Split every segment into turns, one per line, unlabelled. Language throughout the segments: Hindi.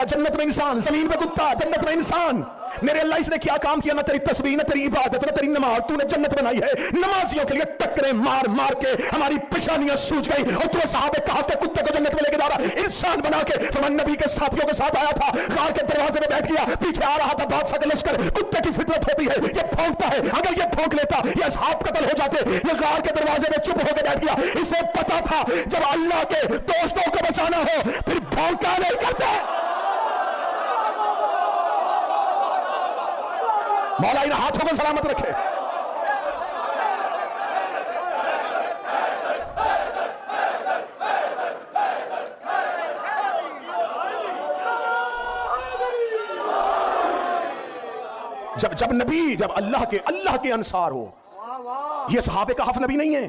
जन्नत में इंसान, जमीन पे कुत्ता, जन्नत में इंसान। मेरे अल्लाह इसने क्या काम किया? ना तेरी तस्बीह, ना तेरी इबादत, ना तेरी नमाज, तूने जन्नत बनाई है नमाजियों के लिए। टक्करे मार मार के हमारी पेशानियां सूज गई और तू साहब कहफ के कुत्ते को जन्नत में लेके जा रहा, इंसान बना के। फरमान नबी के साथियों के साथ आया था, गार के दरवाजे में बैठ गया, पीछे आ रहा था बादशाह का लश्कर। कुत्ते की फितरत होती है, ये भौंकता है, अगर ये भौंक लेता ये असहाब कत्ल हो जाते। ये गार के दरवाजे में चुप होकर बैठ गया। इसे पता था जब अल्लाह के दोस्तों को बचाना हो फिर भौंका नहीं करते। मौला इन हाथों को सलामत रखे। जब नबी, जब अल्लाह के अंसार हो, ये सहाबे कहफ नबी नहीं है,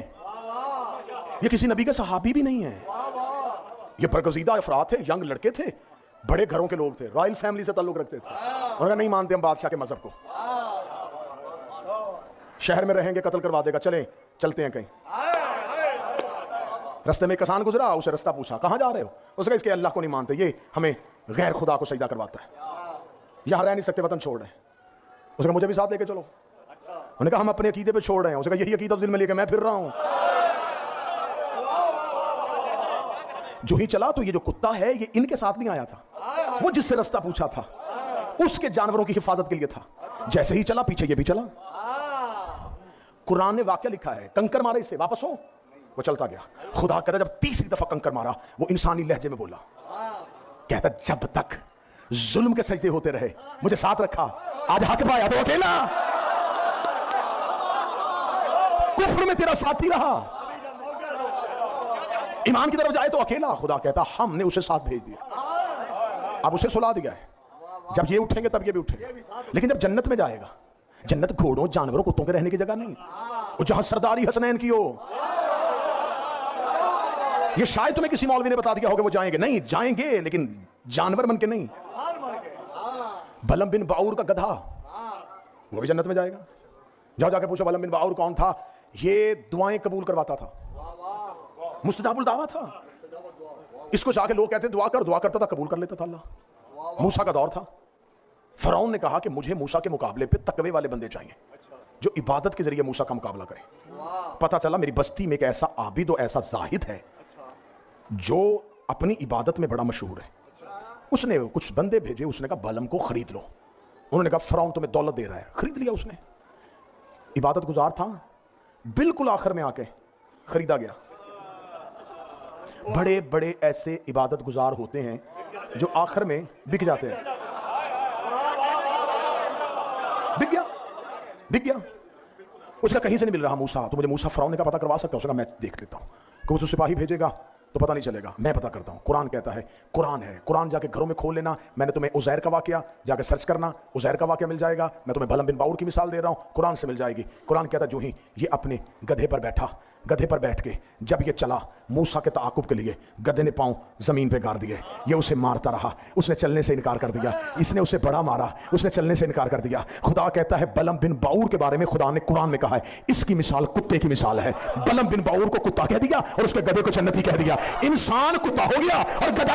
ये किसी नबी के सहाबी भी नहीं है, ये बरगजीदा अफराद थे, यंग लड़के थे, बड़े घरों के लोग थे, रॉयल फैमिली से ताल्लुक रखते थे। और अगर नहीं मानते हम बादशाह के मजहब को, शहर में रहेंगे कत्ल करवा देगा, चलते हैं कहीं। रास्ते में कसान गुजरा, उसे रास्ता पूछा कहां जा रहे हो? उसने कहा इसके अल्लाह को नहीं मानते, ये हमें गैर खुदा को सजदा करवाता है, यहां रह नहीं सकते, वतन छोड़ रहे हैं। उसने कहा मुझे भी साथ लेके चलो। उन्होंने कहा हम अपने अकीदे पे छोड़ रहे हैं। उसने कहा यही अकीदा दिल में लेके मैं फिर रहा हूं। जो ही चला तो ये जो कुत्ता है ये इनके साथ नहीं आया था, वो जिससे रास्ता पूछा था उसके जानवरों की हिफाजत के लिए था। जैसे ही चला पीछे ये भी चला। कुरान ने वाक्य लिखा है, कंकर मारे इसे, वापस हो। वो चलता गया। खुदा कहता जब तीसरी दफा कंकर मारा, वो इंसानी लहजे में बोला, कहता जब तक जुल्म के सजदे होते रहे मुझे साथ रखा, आज हक पाया तो अकेला, कुफ्र में तेरा साथी रहा, ईमान की तरफ जाए तो अकेला। खुदा कहता हमने उसे साथ भेज दिया, अब उसे सुला दिया है। जब ये उठेंगे तब ये भी उठेंगे। लेकिन जब जन्नत में जाएगा, जन्नत घोड़ों जानवरों कुत्तों के रहने की जगह नहीं, वो जहां सरदारी हसनैन की हो। ये शायद तुम्हें किसी मौलवी ने बता दिया होगा वो जाएंगे, नहीं जाएंगे लेकिन जानवर बन के नहीं। बलम बिन बाऊर का गधा वो भी जन्नत में जाएगा। जाओ जाके पूछो बलम बिन बाऊर कौन था? ये दुआएं कबूल करवाता था, मुस्तजाबुल दावा था। इसको जाके लोग कहते दुआ कर, दुआ करता था, कबूल कर लेता था अल्लाह। मूसा का दौर था, फरौन ने कहा कि मुझे मूसा के मुकाबले पे तकवे वाले बंदे चाहिए जो इबादत के जरिए मूसा का मुकाबला करे। पता चला मेरी बस्ती में एक ऐसा आबिद और ऐसा जाहिद है जो अपनी इबादत में बड़ा मशहूर है। उसने कुछ बंदे भेजे, उसने कहा बलम को खरीद लो। उन्होंने कहा फरौन तुम्हें दौलत दे रहा है, खरीद लिया उसने। इबादत गुजार था, बिल्कुल आखिर में आके खरीदा गया। बड़े बड़े ऐसे इबादत गुजार होते हैं जो आखिर में बिक जाते हैं। बिक गया। उसका कहीं से नहीं मिल रहा मूसा, तो मुझे मूसा फरौन ने का पता करवा सकता है? उसका मैं देख लेता हूं, क्योंकि तो सिपाही भेजेगा तो पता नहीं चलेगा, मैं पता करता हूं। कुरान कहता है, कुरान है, कुरान जाके घरों में खोल लेना। मैंने तुम्हें उज़ैर का वाकया जाके सर्च करना, उज़ैर का वाकया मिल जाएगा। मैं तुम्हें बलम बिन बाऊर की मिसाल दे रहा हूं, कुरान से मिल जाएगी। कुरान कहता जो ही ये अपने गधे पर बैठा, गधे पर बैठ के जब ये चला मूसा के ताकुब के लिए, गधे ने पांव जमीन पे गाड़ दिए। ये उसे मारता रहा, उसने चलने से इनकार कर दिया। इसने उसे बड़ा मारा, उसने चलने से इनकार कर दिया। खुदा कहता है बलम बिन बाऊर के बारे में खुदा ने कुरान में कहा है इसकी मिसाल कुत्ते की मिसाल है। बलम बिन बाऊर को कुत्ता कह दिया और उसके गधे को जन्नती कह दिया। इंसान कुत्ता हो गया और गधा